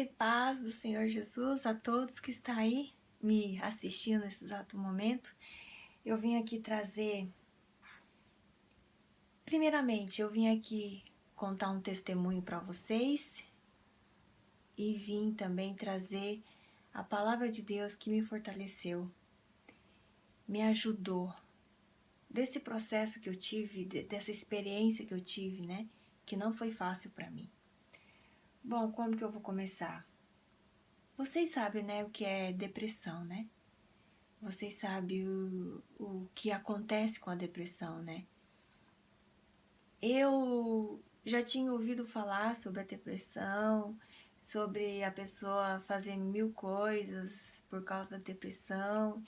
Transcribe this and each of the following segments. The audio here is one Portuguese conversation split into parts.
Graça e paz do Senhor Jesus a todos que estão aí me assistindo nesse exato momento. Eu vim aqui trazer... Primeiramente, eu vim aqui contar um testemunho para vocês e vim também trazer a palavra de Deus que me fortaleceu, me ajudou desse processo que eu tive, dessa experiência que eu tive, né? Que não foi fácil para mim. Bom, como que eu vou começar? Vocês sabem, né, o que é depressão, né? Vocês sabem o que acontece com a depressão, né? Eu já tinha ouvido falar sobre a depressão, sobre a pessoa fazer mil coisas por causa da depressão,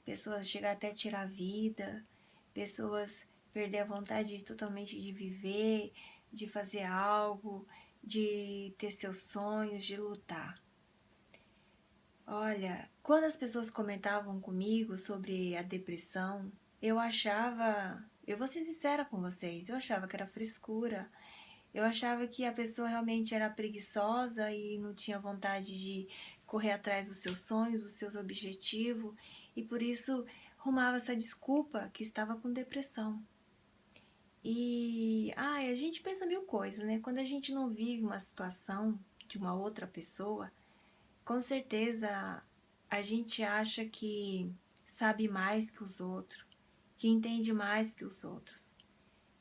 pessoas chegar até a tirar a vida, pessoas perder a vontade totalmente de viver, de fazer algo, de ter seus sonhos, de lutar. Olha, quando as pessoas comentavam comigo sobre a depressão, eu vou ser sincera com vocês, eu achava que era frescura, eu achava que a pessoa realmente era preguiçosa e não tinha vontade de correr atrás dos seus sonhos, dos seus objetivos, e por isso arrumava essa desculpa que estava com depressão. E, a gente pensa mil coisas, né? Quando a gente não vive uma situação de uma outra pessoa, com certeza a gente acha que sabe mais que os outros, que entende mais que os outros.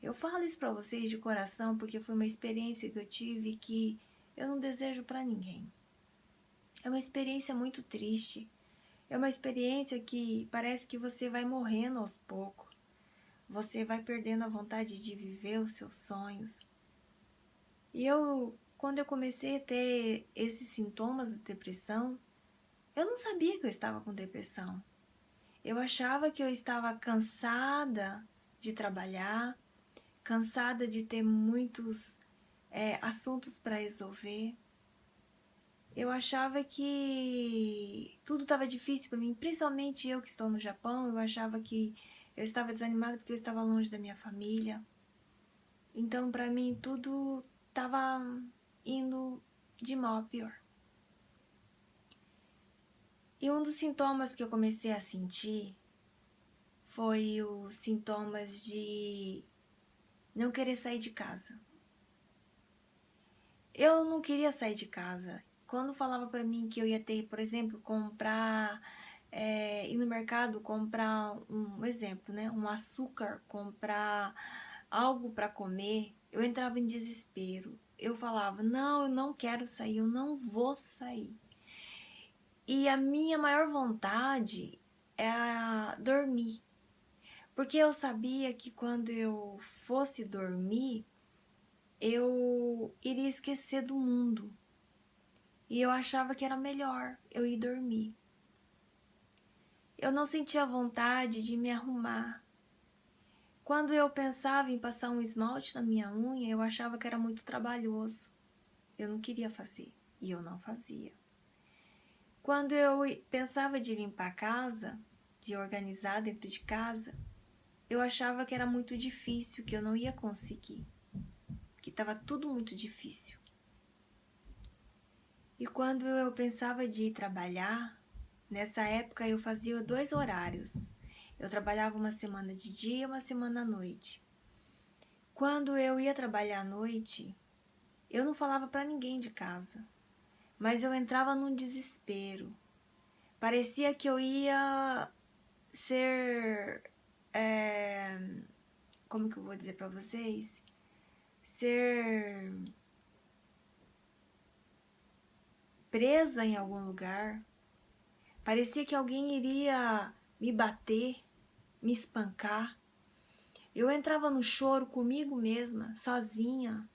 Eu falo isso para vocês de coração porque foi uma experiência que eu tive que eu não desejo para ninguém. É uma experiência muito triste. É uma experiência que parece que você vai morrendo aos poucos. Você vai perdendo a vontade de viver os seus sonhos. E quando eu comecei a ter esses sintomas da depressão, eu não sabia que eu estava com depressão. Eu achava que eu estava cansada de trabalhar, cansada de ter muitos assuntos para resolver. Eu achava que tudo estava difícil para mim, principalmente eu que estou no Japão. Eu achava que eu estava desanimada porque eu estava longe da minha família. Então, para mim, tudo estava indo de mal a pior. E um dos sintomas que eu comecei a sentir foi os sintomas de não querer sair de casa. Eu não queria sair de casa. Quando falava para mim que eu ia ter, por exemplo, ir no mercado comprar um exemplo, né, um açúcar, comprar algo para comer, eu entrava em desespero. Eu falava, não, eu não quero sair, eu não vou sair. E a minha maior vontade era dormir. Porque eu sabia que quando eu fosse dormir, eu iria esquecer do mundo. E eu achava que era melhor eu ir dormir. Eu não sentia vontade de me arrumar. Quando eu pensava em passar um esmalte na minha unha, eu achava que era muito trabalhoso. Eu não queria fazer e eu não fazia. Quando eu pensava de limpar a casa, de organizar dentro de casa, eu achava que era muito difícil, que eu não ia conseguir, que estava tudo muito difícil. E quando eu pensava de ir trabalhar, nessa época eu fazia 2 horários. Eu trabalhava uma semana de dia e uma semana à noite. Quando eu ia trabalhar à noite, eu não falava para ninguém de casa, mas eu entrava num desespero. Parecia que eu ia ser... como que eu vou dizer para vocês? Ser presa em algum lugar. Parecia que alguém iria me bater, me espancar. Eu entrava no choro comigo mesma, sozinha.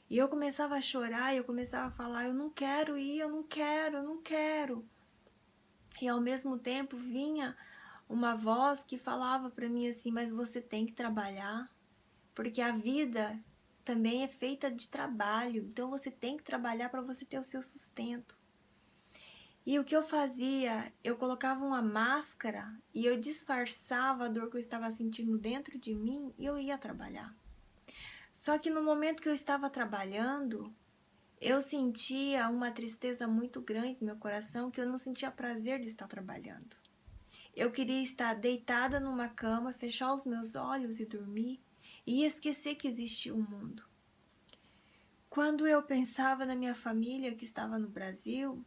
E eu começava a chorar, e eu começava a falar, eu não quero ir, eu não quero, eu não quero. E ao mesmo tempo vinha uma voz que falava para mim assim, mas você tem que trabalhar, porque a vida também é feita de trabalho, então você tem que trabalhar para você ter o seu sustento. E o que eu fazia? Eu colocava uma máscara e eu disfarçava a dor que eu estava sentindo dentro de mim e eu ia trabalhar. Só que no momento que eu estava trabalhando, eu sentia uma tristeza muito grande no meu coração, que eu não sentia prazer de estar trabalhando. Eu queria estar deitada numa cama, fechar os meus olhos e dormir, e esquecer que existia um mundo. Quando eu pensava na minha família que estava no Brasil,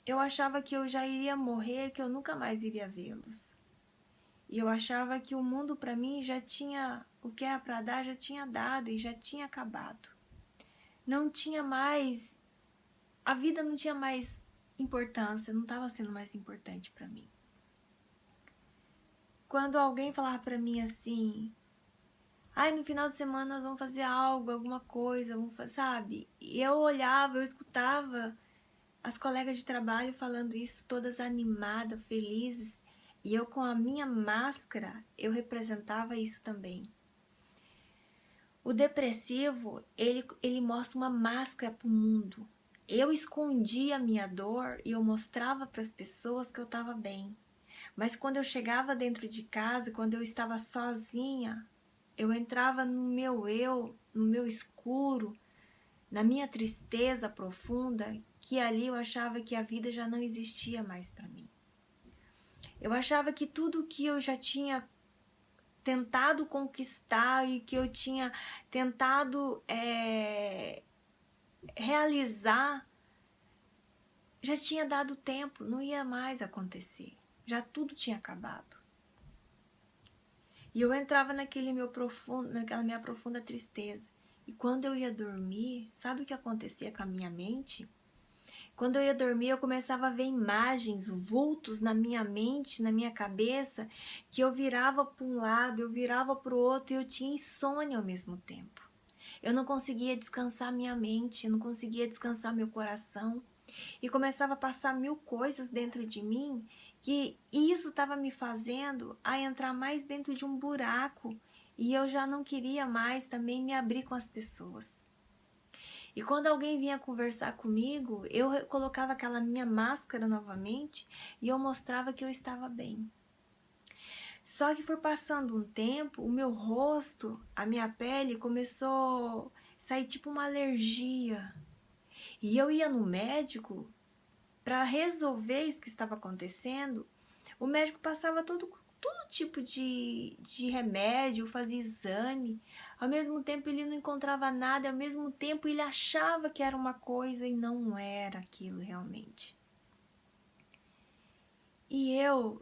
eu achava que eu já iria morrer, que eu nunca mais iria vê-los. E eu achava que o mundo para mim já tinha, o que era para dar já tinha dado e já tinha acabado. Não tinha mais, a vida não tinha mais importância, não estava sendo mais importante para mim. Quando alguém falava para mim assim, ai, no final de semana nós vamos fazer algo, alguma coisa, vamos fazer, sabe? E eu olhava, eu escutava as colegas de trabalho falando isso, todas animadas, felizes, e eu com a minha máscara, eu representava isso também. O depressivo, ele mostra uma máscara para o mundo. Eu escondia a minha dor e eu mostrava para as pessoas que eu estava bem. Mas quando eu chegava dentro de casa, quando eu estava sozinha, eu entrava no meu eu, no meu escuro, na minha tristeza profunda, que ali eu achava que a vida já não existia mais para mim. Eu achava que tudo que eu já tinha tentado conquistar e que eu tinha tentado realizar, já tinha dado tempo, não ia mais acontecer. Já tudo tinha acabado. E eu entrava naquela minha profunda tristeza. E quando eu ia dormir, sabe o que acontecia com a minha mente? Quando eu ia dormir, eu começava a ver imagens, vultos na minha mente, na minha cabeça, que eu virava para um lado, eu virava para o outro e eu tinha insônia ao mesmo tempo. Eu não conseguia descansar minha mente, eu não conseguia descansar meu coração. E começava a passar mil coisas dentro de mim, que isso estava me fazendo a entrar mais dentro de um buraco. E eu já não queria mais também me abrir com as pessoas. E quando alguém vinha conversar comigo, eu colocava aquela minha máscara novamente e eu mostrava que eu estava bem. Só que foi passando um tempo, o meu rosto, a minha pele começou a sair tipo uma alergia. E eu ia no médico para resolver isso que estava acontecendo. O médico passava todo tipo de remédio, fazia exame. Ao mesmo tempo ele não encontrava nada, ao mesmo tempo ele achava que era uma coisa e não era aquilo realmente. E eu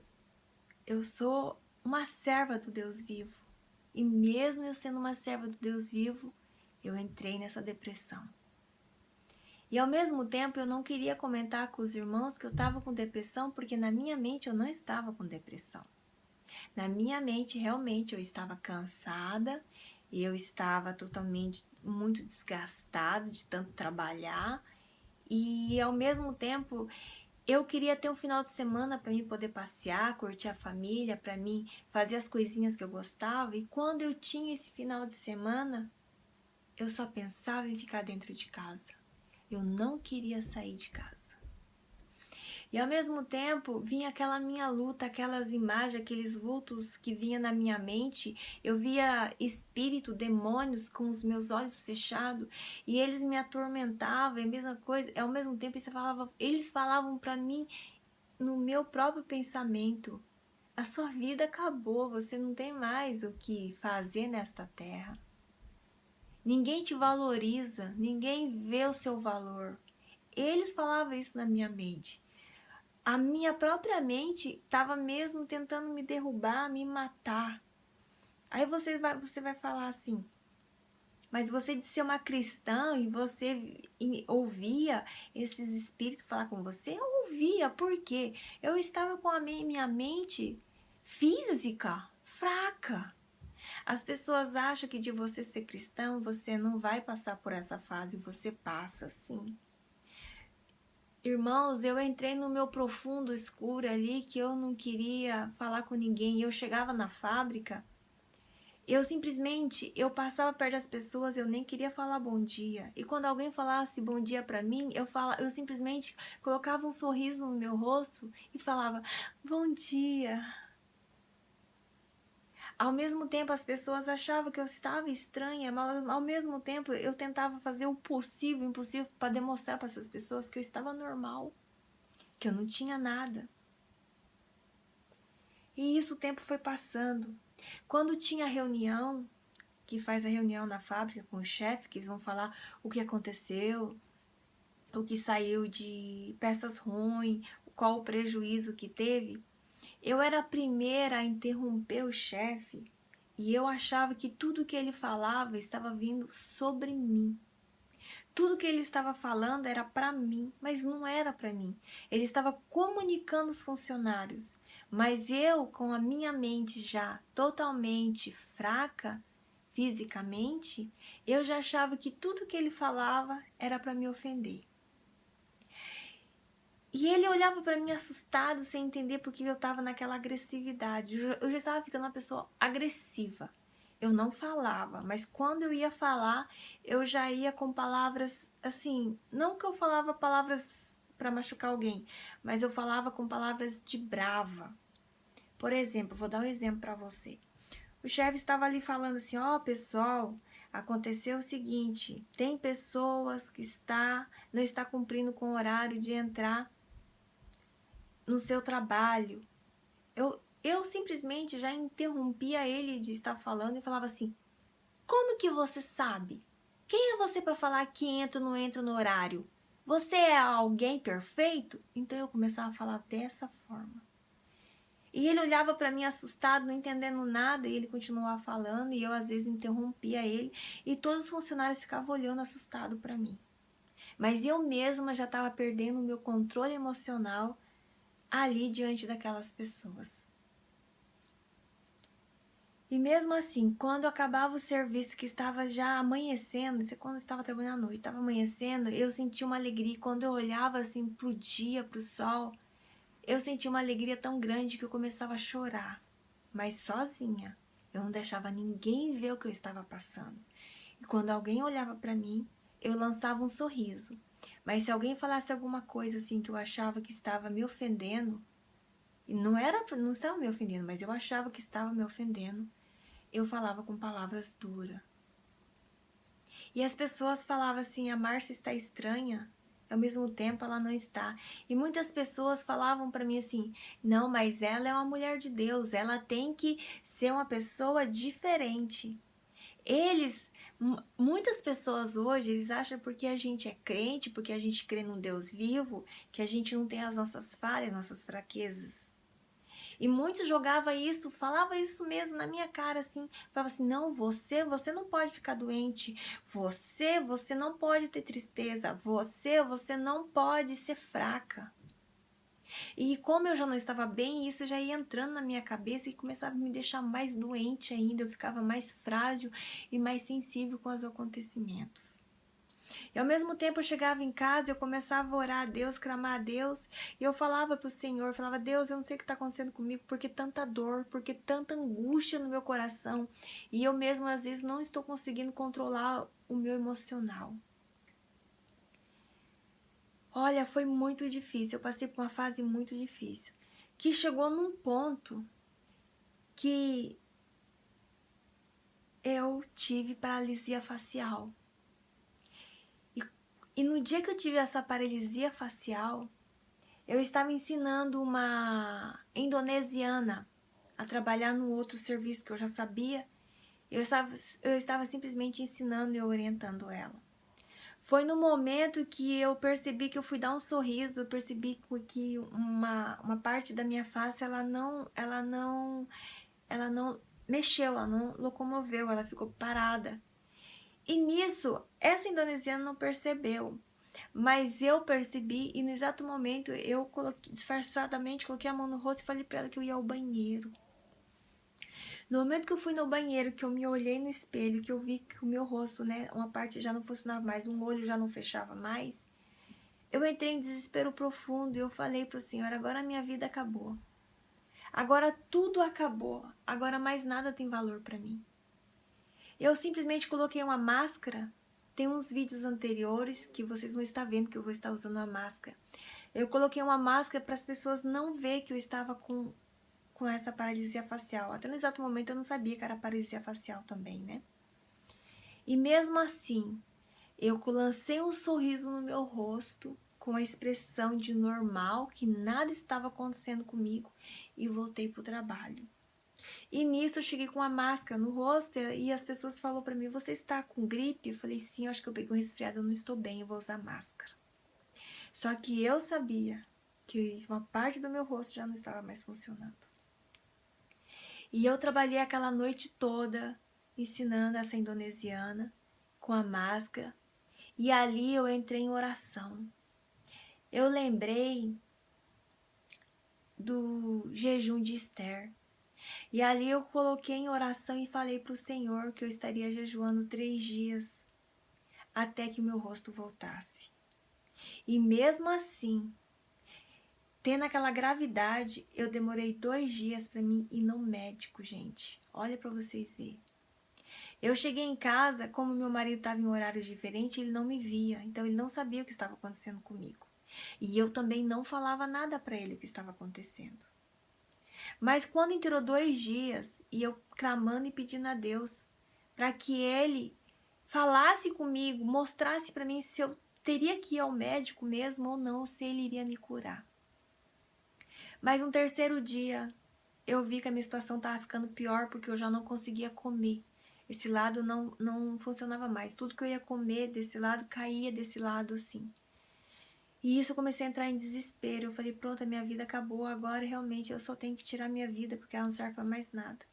sou uma serva do Deus vivo. E mesmo eu sendo uma serva do Deus vivo, eu entrei nessa depressão. E ao mesmo tempo eu não queria comentar com os irmãos que eu estava com depressão, porque na minha mente eu não estava com depressão. Na minha mente realmente eu estava cansada, eu estava totalmente muito desgastada de tanto trabalhar e ao mesmo tempo eu queria ter um final de semana para mim poder passear, curtir a família, para mim fazer as coisinhas que eu gostava. E quando eu tinha esse final de semana, eu só pensava em ficar dentro de casa. Eu não queria sair de casa. E ao mesmo tempo vinha aquela minha luta, aquelas imagens, aqueles vultos que vinha na minha mente. Eu via espírito, demônios com os meus olhos fechados e eles me atormentavam, e a mesma coisa. Ao mesmo tempo eles falavam para mim no meu próprio pensamento: a sua vida acabou, você não tem mais o que fazer nesta terra. Ninguém te valoriza, ninguém vê o seu valor. Eles falavam isso na minha mente. A minha própria mente estava mesmo tentando me derrubar, me matar. Aí você vai falar assim, mas você de ser uma cristã e você ouvia esses espíritos falar com você? Eu ouvia, por quê? Eu estava com a minha mente física fraca. As pessoas acham que de você ser cristão, você não vai passar por essa fase, você passa sim. Irmãos, eu entrei no meu profundo escuro ali, que eu não queria falar com ninguém. Eu chegava na fábrica, eu passava perto das pessoas, eu nem queria falar bom dia. E quando alguém falasse bom dia pra mim, eu simplesmente colocava um sorriso no meu rosto e falava bom dia. Ao mesmo tempo, as pessoas achavam que eu estava estranha, mas ao mesmo tempo eu tentava fazer o possível, o impossível, para demonstrar para essas pessoas que eu estava normal, que eu não tinha nada. E isso o tempo foi passando. Quando tinha reunião, que faz a reunião na fábrica com o chefe, que eles vão falar o que aconteceu, o que saiu de peças ruins, qual o prejuízo que teve, eu era a primeira a interromper o chefe e eu achava que tudo que ele falava estava vindo sobre mim. Tudo que ele estava falando era para mim, mas não era para mim. Ele estava comunicando os funcionários, mas eu, com a minha mente já totalmente fraca, fisicamente, eu já achava que tudo que ele falava era para me ofender. E ele olhava para mim assustado, sem entender porque eu estava naquela agressividade. Eu já estava ficando uma pessoa agressiva. Eu não falava, mas quando eu ia falar, eu já ia com palavras assim, não que eu falava palavras para machucar alguém, mas eu falava com palavras de brava. Por exemplo, vou dar um exemplo para você. O chefe estava ali falando assim, ó, pessoal, aconteceu o seguinte, tem pessoas que não está cumprindo com o horário de entrar no seu trabalho. Eu simplesmente já interrompia ele de estar falando e falava assim, como que você sabe? Quem é você para falar que entra ou não entra no horário? Você é alguém perfeito? Então eu começava a falar dessa forma. E ele olhava para mim assustado, não entendendo nada, e ele continuava falando, e eu às vezes interrompia ele, e todos os funcionários ficavam olhando assustado para mim. Mas eu mesma já estava perdendo o meu controle emocional ali diante daquelas pessoas. E mesmo assim, quando acabava o serviço que estava já amanhecendo, isso é quando eu estava trabalhando à noite, estava amanhecendo, eu sentia uma alegria. Quando eu olhava assim pro dia, pro sol, eu sentia uma alegria tão grande que eu começava a chorar, mas sozinha. Eu não deixava ninguém ver o que eu estava passando. E quando alguém olhava para mim, eu lançava um sorriso. Mas se alguém falasse alguma coisa assim que eu achava que estava me ofendendo, e não estava me ofendendo, mas eu achava que estava me ofendendo, eu falava com palavras duras. E as pessoas falavam assim, a Márcia está estranha, ao mesmo tempo ela não está. E muitas pessoas falavam para mim assim, não, mas ela é uma mulher de Deus, ela tem que ser uma pessoa diferente. Muitas pessoas hoje, eles acham porque a gente é crente, porque a gente crê num Deus vivo, que a gente não tem as nossas falhas, nossas fraquezas. E muitos jogavam isso, falava isso mesmo na minha cara, assim, falava assim, não, você não pode ficar doente, você não pode ter tristeza, você não pode ser fraca. E como eu já não estava bem, isso já ia entrando na minha cabeça e começava a me deixar mais doente ainda, eu ficava mais frágil e mais sensível com os acontecimentos. E ao mesmo tempo eu chegava em casa, eu começava a orar a Deus, clamar a Deus, e eu falava para o Senhor, falava, Deus, eu não sei o que está acontecendo comigo, porque tanta dor, porque tanta angústia no meu coração, e eu mesmo às vezes não estou conseguindo controlar o meu emocional. Olha, foi muito difícil, eu passei por uma fase muito difícil, que chegou num ponto que eu tive paralisia facial. E no dia que eu tive essa paralisia facial, eu estava ensinando uma indonesiana a trabalhar no outro serviço que eu já sabia. Eu estava simplesmente ensinando e orientando ela. Foi no momento que eu percebi que eu fui dar um sorriso, eu percebi que uma parte da minha face, ela não mexeu, ela não locomoveu, ela ficou parada. E nisso, essa indonesiana não percebeu. Mas eu percebi e no exato momento eu disfarçadamente coloquei a mão no rosto e falei pra ela que eu ia ao banheiro. No momento que eu fui no banheiro, que eu me olhei no espelho, que eu vi que o meu rosto, né, uma parte já não funcionava mais, um olho já não fechava mais, eu entrei em desespero profundo e eu falei pro Senhor, agora a minha vida acabou. Agora tudo acabou, agora mais nada tem valor pra mim. Eu simplesmente coloquei uma máscara. Tem uns vídeos anteriores que vocês vão estar vendo que eu vou estar usando a máscara. Eu coloquei uma máscara para as pessoas não verem que eu estava com com essa paralisia facial. Até no exato momento eu não sabia que era paralisia facial também, né? E mesmo assim, eu lancei um sorriso no meu rosto, com a expressão de normal, que nada estava acontecendo comigo, e voltei pro trabalho. E nisso eu cheguei com a máscara no rosto e as pessoas falaram pra mim, você está com gripe? Eu falei, sim, eu acho que eu peguei um resfriado, eu não estou bem, eu vou usar máscara. Só que eu sabia que uma parte do meu rosto já não estava mais funcionando. E eu trabalhei aquela noite toda ensinando essa indonesiana com a máscara. E ali eu entrei em oração. Eu lembrei do jejum de Esther. E ali eu coloquei em oração e falei para o Senhor que eu estaria jejuando 3 dias até que o meu rosto voltasse. E mesmo assim, tendo aquela gravidade, eu demorei 2 dias para mim ir no médico, gente. Olha para vocês verem. Eu cheguei em casa, como meu marido estava em horário diferente, ele não me via, então ele não sabia o que estava acontecendo comigo. E eu também não falava nada para ele o que estava acontecendo. Mas quando entrou 2 dias e eu clamando e pedindo a Deus para que ele falasse comigo, mostrasse para mim se eu teria que ir ao médico mesmo ou não, ou se ele iria me curar. Mas no 3º dia, eu vi que a minha situação estava ficando pior porque eu já não conseguia comer. Esse lado não funcionava mais. Tudo que eu ia comer desse lado, caía desse lado assim. E isso eu comecei a entrar em desespero. Eu falei, pronto, a minha vida acabou. Agora realmente eu só tenho que tirar minha vida porque ela não serve para mais nada.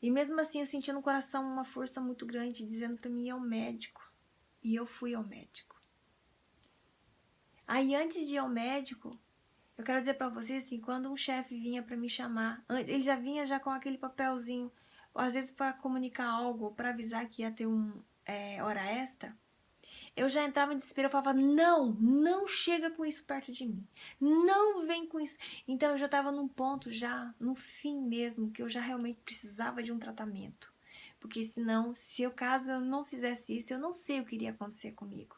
E mesmo assim eu senti no coração uma força muito grande dizendo para mim ir ao médico. E eu fui ao médico. Aí antes de ir ao médico, eu quero dizer pra vocês assim, quando um chefe vinha pra me chamar, ele já vinha já com aquele papelzinho, ou às vezes pra comunicar algo, ou pra avisar que ia ter hora extra, eu já entrava em desespero, eu falava, não chega com isso perto de mim, não vem com isso. Então eu já tava num ponto já, no fim mesmo, que eu já realmente precisava de um tratamento. Porque senão, caso eu não fizesse isso, eu não sei o que iria acontecer comigo.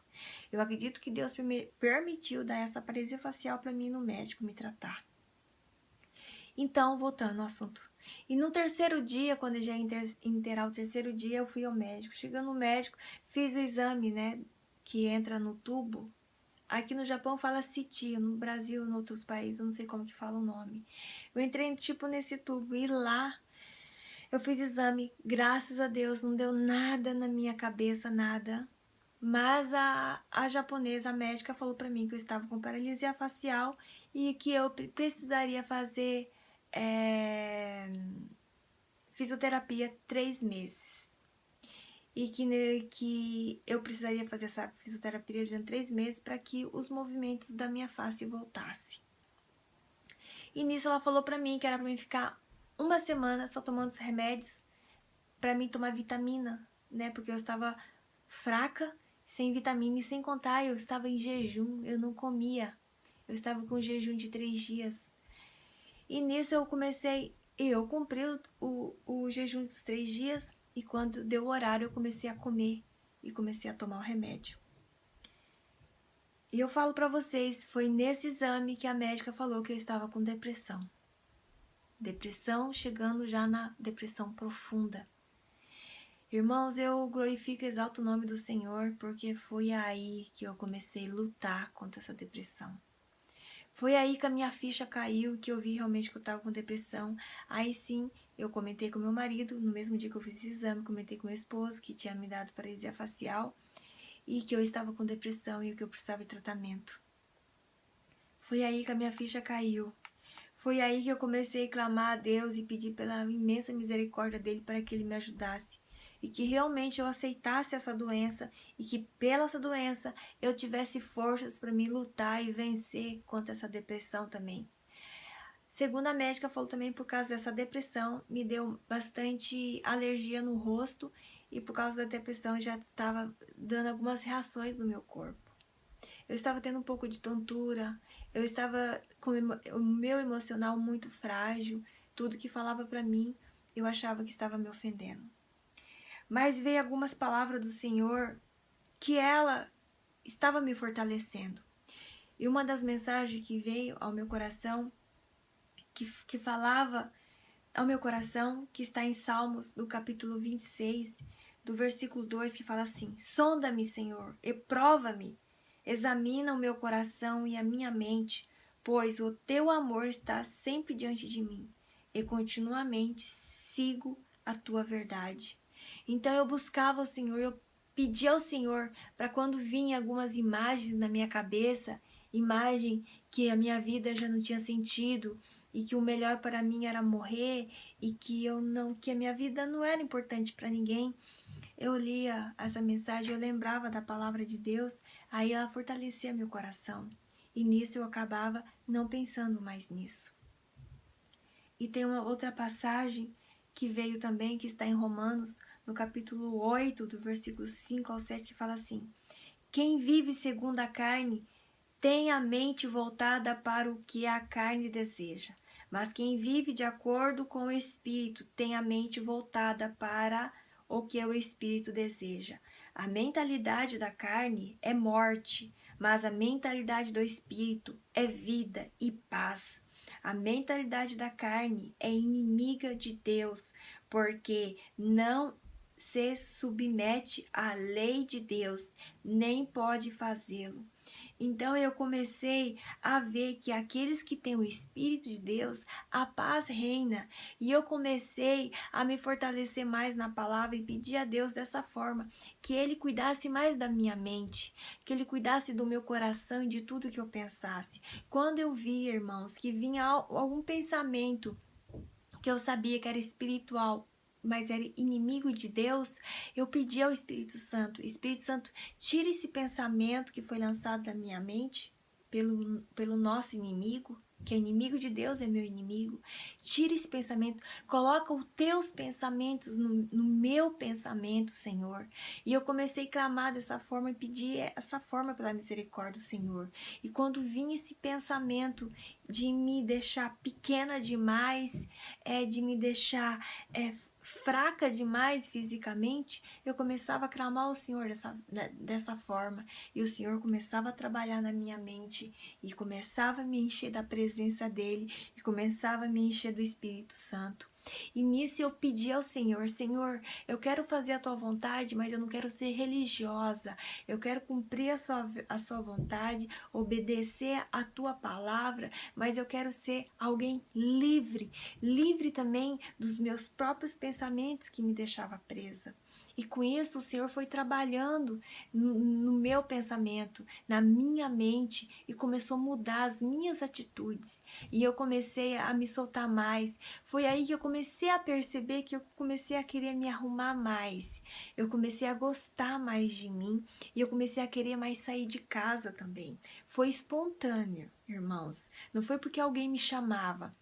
Eu acredito que Deus permitiu dar essa paralisia facial para mim no médico me tratar. Então, voltando ao assunto. E no 3º dia, quando eu já ia inteirar o 3º dia, eu fui ao médico. Chegando no médico, fiz o exame, né, que entra no tubo. Aqui no Japão fala CT, no Brasil, em outros países, eu não sei como que fala o nome. Eu entrei tipo nesse tubo e lá eu fiz exame. Graças a Deus, não deu nada na minha cabeça, nada. Mas a japonesa, a médica, falou pra mim que eu estava com paralisia facial e que eu precisaria fazer fisioterapia 3 meses. E que eu precisaria fazer essa fisioterapia durante 3 meses para que os movimentos da minha face voltassem. E nisso ela falou pra mim que era pra mim ficar 1 semana só tomando os remédios pra mim tomar vitamina, né? Porque eu estava fraca, sem vitamina, e sem contar, eu estava em jejum, eu não comia. Eu estava com jejum de 3 dias. E nisso eu cumpri o jejum dos 3 dias, e quando deu o horário eu comecei a comer e comecei a tomar o remédio. E eu falo pra vocês, foi nesse exame que a médica falou que eu estava com depressão. Depressão, chegando já na depressão profunda. Irmãos, eu glorifico e exalto o nome do Senhor, porque foi aí que eu comecei a lutar contra essa depressão. Foi aí que a minha ficha caiu, que eu vi realmente que eu estava com depressão. Aí sim, eu comentei com meu marido, no mesmo dia que eu fiz esse exame, comentei com meu esposo, que tinha me dado paralisia facial, e que eu estava com depressão e que eu precisava de tratamento. Foi aí que a minha ficha caiu. Foi aí que eu comecei a clamar a Deus e pedir pela imensa misericórdia dele para que ele me ajudasse. E que realmente eu aceitasse essa doença e que pela essa doença eu tivesse forças para me lutar e vencer contra essa depressão também. Segundo a médica, falou também por causa dessa depressão, me deu bastante alergia no rosto e por causa da depressão já estava dando algumas reações no meu corpo. Eu estava tendo um pouco de tontura, eu estava com o meu emocional muito frágil, tudo que falava para mim eu achava que estava me ofendendo. Mas veio algumas palavras do Senhor que ela estava me fortalecendo. E uma das mensagens que veio ao meu coração, que falava ao meu coração, que está em Salmos, do capítulo 26, do versículo 2, que fala assim: sonda-me, Senhor, e prova-me, examina o meu coração e a minha mente, pois o teu amor está sempre diante de mim, e continuamente sigo a tua verdade. Então eu buscava o Senhor, eu pedia ao Senhor para quando vinha algumas imagens na minha cabeça, imagem que a minha vida já não tinha sentido e que o melhor para mim era morrer e que a minha vida não era importante para ninguém. Eu lia essa mensagem, eu lembrava da palavra de Deus, aí ela fortalecia meu coração. E nisso eu acabava não pensando mais nisso. E tem uma outra passagem que veio também, que está em Romanos, no capítulo 8, do versículo 5 ao 7, que fala assim: quem vive segundo a carne tem a mente voltada para o que a carne deseja, mas quem vive de acordo com o Espírito tem a mente voltada para o que o Espírito deseja. A mentalidade da carne é morte, mas a mentalidade do Espírito é vida e paz. A mentalidade da carne é inimiga de Deus, porque não se submete à lei de Deus, nem pode fazê-lo. Então eu comecei a ver que aqueles que têm o Espírito de Deus, a paz reina. E eu comecei a me fortalecer mais na palavra e pedir a Deus dessa forma, que Ele cuidasse mais da minha mente, que Ele cuidasse do meu coração e de tudo que eu pensasse. Quando eu via, irmãos, que vinha algum pensamento que eu sabia que era espiritual, mas era inimigo de Deus, eu pedi ao Espírito Santo, tira esse pensamento que foi lançado da minha mente pelo nosso inimigo, que é inimigo de Deus, é meu inimigo. Tira esse pensamento, coloca os teus pensamentos no meu pensamento, Senhor. E eu comecei a clamar dessa forma e pedir essa forma pela misericórdia do Senhor. E quando vinha esse pensamento de me deixar pequena demais, de me deixar fraca demais fisicamente, eu começava a clamar ao Senhor dessa forma, e o Senhor começava a trabalhar na minha mente, e começava a me encher da presença dEle, e começava a me encher do Espírito Santo. E nisso eu pedi ao Senhor: Senhor, eu quero fazer a tua vontade, mas eu não quero ser religiosa, eu quero cumprir a sua vontade, obedecer a tua palavra, mas eu quero ser alguém livre, livre também dos meus próprios pensamentos que me deixava presa. E com isso o Senhor foi trabalhando no meu pensamento, na minha mente, e começou a mudar as minhas atitudes. E eu comecei a me soltar mais. Foi aí que eu comecei a perceber que eu comecei a querer me arrumar mais. Eu comecei a gostar mais de mim e eu comecei a querer mais sair de casa também. Foi espontâneo, irmãos. Não foi porque alguém me chamava.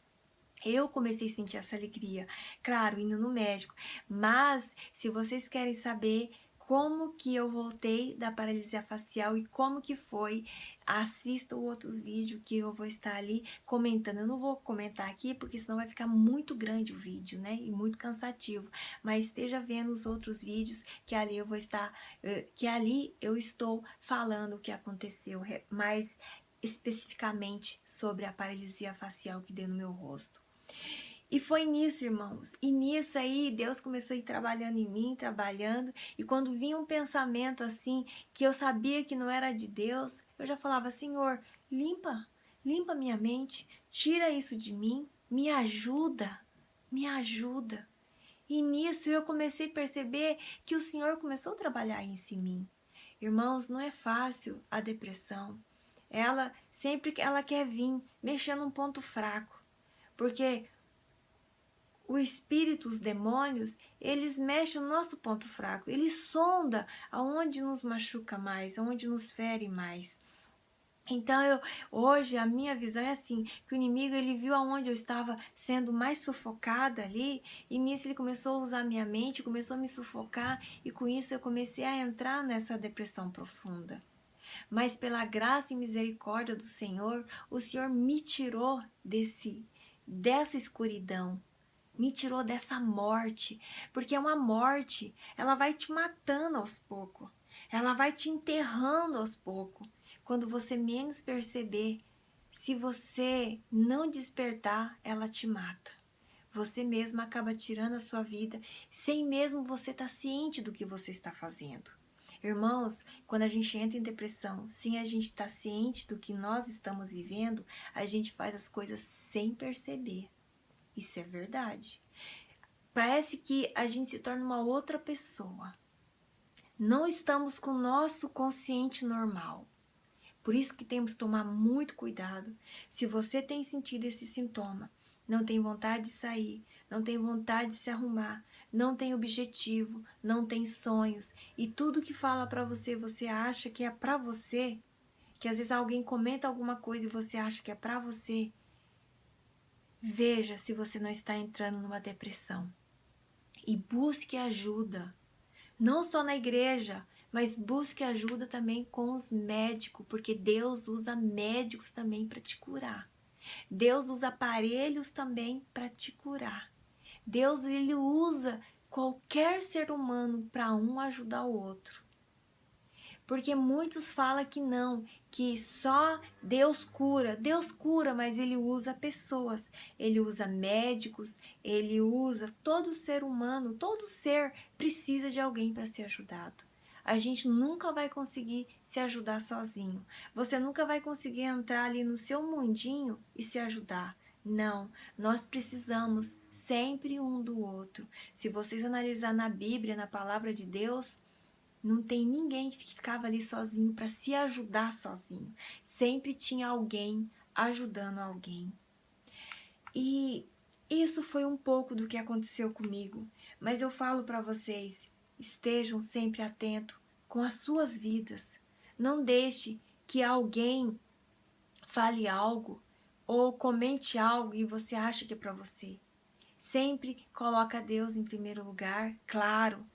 Eu comecei a sentir essa alegria, claro, indo no médico. Mas, se vocês querem saber como que eu voltei da paralisia facial e como que foi, assistam outros vídeos que eu vou estar ali comentando. Eu não vou comentar aqui, porque senão vai ficar muito grande o vídeo, né? E muito cansativo. Mas esteja vendo os outros vídeos, que ali eu vou estar, que ali eu estou falando o que aconteceu, mais especificamente sobre a paralisia facial que deu no meu rosto. E foi nisso, irmãos. E nisso aí, Deus começou a ir trabalhando em mim, trabalhando. E quando vinha um pensamento assim, que eu sabia que não era de Deus, eu já falava: Senhor, limpa minha mente, tira isso de mim, me ajuda, me ajuda. E nisso eu comecei a perceber que o Senhor começou a trabalhar isso em mim. Irmãos, não é fácil a depressão. Ela, sempre que ela quer vir, mexer num ponto fraco. Porque o espírito, os demônios, eles mexem no nosso ponto fraco. Eles sondam aonde nos machuca mais, aonde nos fere mais. Então, hoje, a minha visão é assim, que o inimigo, ele viu aonde eu estava sendo mais sufocada ali, e nisso ele começou a usar minha mente, começou a me sufocar, e com isso eu comecei a entrar nessa depressão profunda. Mas pela graça e misericórdia do Senhor, o Senhor me tirou dessa escuridão, me tirou dessa morte, porque é uma morte, ela vai te matando aos poucos, ela vai te enterrando aos poucos. Quando você menos perceber, se você não despertar, ela te mata. você mesmo acaba tirando a sua vida sem mesmo você estar ciente do que você está fazendo. Irmãos, quando a gente entra em depressão, sem a gente estar ciente do que nós estamos vivendo, a gente faz as coisas sem perceber. Isso é verdade. Parece que a gente se torna uma outra pessoa. Não estamos com o nosso consciente normal. Por isso que temos que tomar muito cuidado. Se você tem sentido esse sintoma, não tem vontade de sair, não tem vontade de se arrumar, não tem objetivo, não tem sonhos, e tudo que fala pra você, você acha que é pra você, que às vezes alguém comenta alguma coisa e você acha que é pra você, veja se você não está entrando numa depressão. E busque ajuda. Não só na igreja, mas busque ajuda também com os médicos, porque Deus usa médicos também para te curar. Deus usa aparelhos também para te curar. Deus, ele usa qualquer ser humano para um ajudar o outro. Porque muitos falam que não, que só Deus cura, mas ele usa pessoas, ele usa médicos, ele usa todo ser humano, todo ser precisa de alguém para ser ajudado. A gente nunca vai conseguir se ajudar sozinho. Você nunca vai conseguir entrar ali no seu mundinho e se ajudar. Não, nós precisamos sempre um do outro. Se vocês analisar na Bíblia, na palavra de Deus, não tem ninguém que ficava ali sozinho para se ajudar sozinho. Sempre tinha alguém ajudando alguém. E isso foi um pouco do que aconteceu comigo. Mas eu falo para vocês, estejam sempre atentos com as suas vidas. Não deixe que alguém fale algo ou comente algo e você acha que é para você. Sempre coloca Deus em primeiro lugar, claro.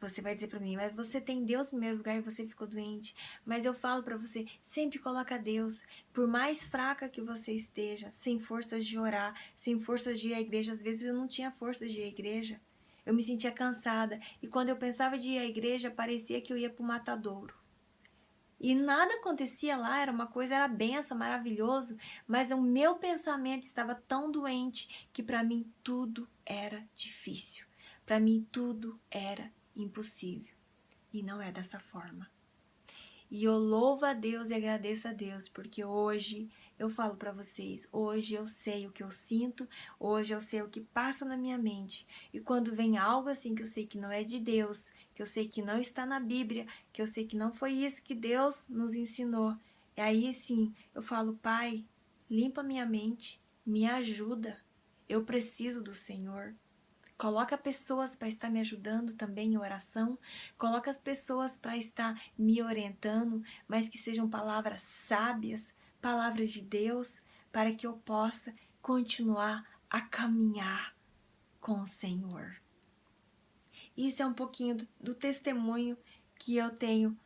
Você vai dizer para mim, mas você tem Deus em primeiro lugar e você ficou doente. Mas eu falo para você, sempre coloca Deus. Por mais fraca que você esteja, sem forças de orar, sem forças de ir à igreja. Às vezes eu não tinha forças de ir à igreja. Eu me sentia cansada. E quando eu pensava de ir à igreja, parecia que eu ia para o matadouro. E nada acontecia lá, era uma coisa, era benção, maravilhoso. Mas o meu pensamento estava tão doente que para mim tudo era difícil. Para mim tudo era impossível. E não é dessa forma. E eu louvo a Deus e agradeço a Deus, porque hoje eu falo para vocês, hoje eu sei o que eu sinto, hoje eu sei o que passa na minha mente. E quando vem algo assim que eu sei que não é de Deus, que eu sei que não está na Bíblia, que eu sei que não foi isso que Deus nos ensinou, e aí sim eu falo, Pai, limpa minha mente, me ajuda, eu preciso do Senhor. Coloca pessoas para estar me ajudando também em oração. Coloca as pessoas para estar me orientando, mas que sejam palavras sábias, palavras de Deus, para que eu possa continuar a caminhar com o Senhor. Isso é um pouquinho do testemunho que eu tenho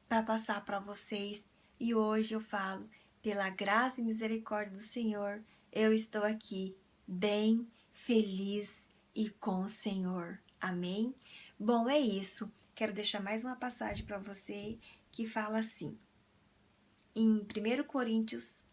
para passar para vocês. E hoje eu falo, pela graça e misericórdia do Senhor, eu estou aqui bem feliz e com o Senhor. Amém? Bom, é isso. Quero deixar mais uma passagem para você que fala assim. Em 1 Coríntios,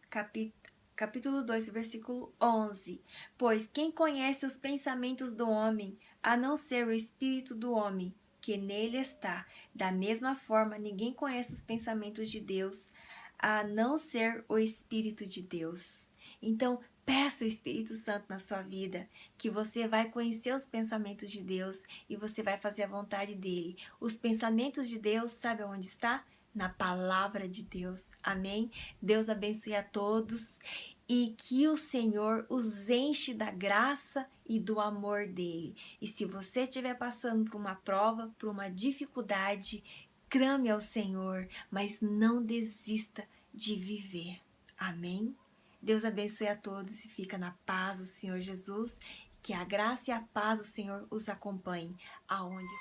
capítulo 2, versículo 11. Pois quem conhece os pensamentos do homem, a não ser o espírito do homem, que nele está? Da mesma forma, ninguém conhece os pensamentos de Deus, a não ser o Espírito de Deus. Então, peça o Espírito Santo na sua vida, que você vai conhecer os pensamentos de Deus e você vai fazer a vontade dele. Os pensamentos de Deus, sabe onde está? Na palavra de Deus. Amém? Deus abençoe a todos e que o Senhor os enche da graça e do amor dele. E se você estiver passando por uma prova, por uma dificuldade, clame ao Senhor, mas não desista de viver. Amém? Deus abençoe a todos e fica na paz do Senhor Jesus. Que a graça e a paz do Senhor os acompanhem aonde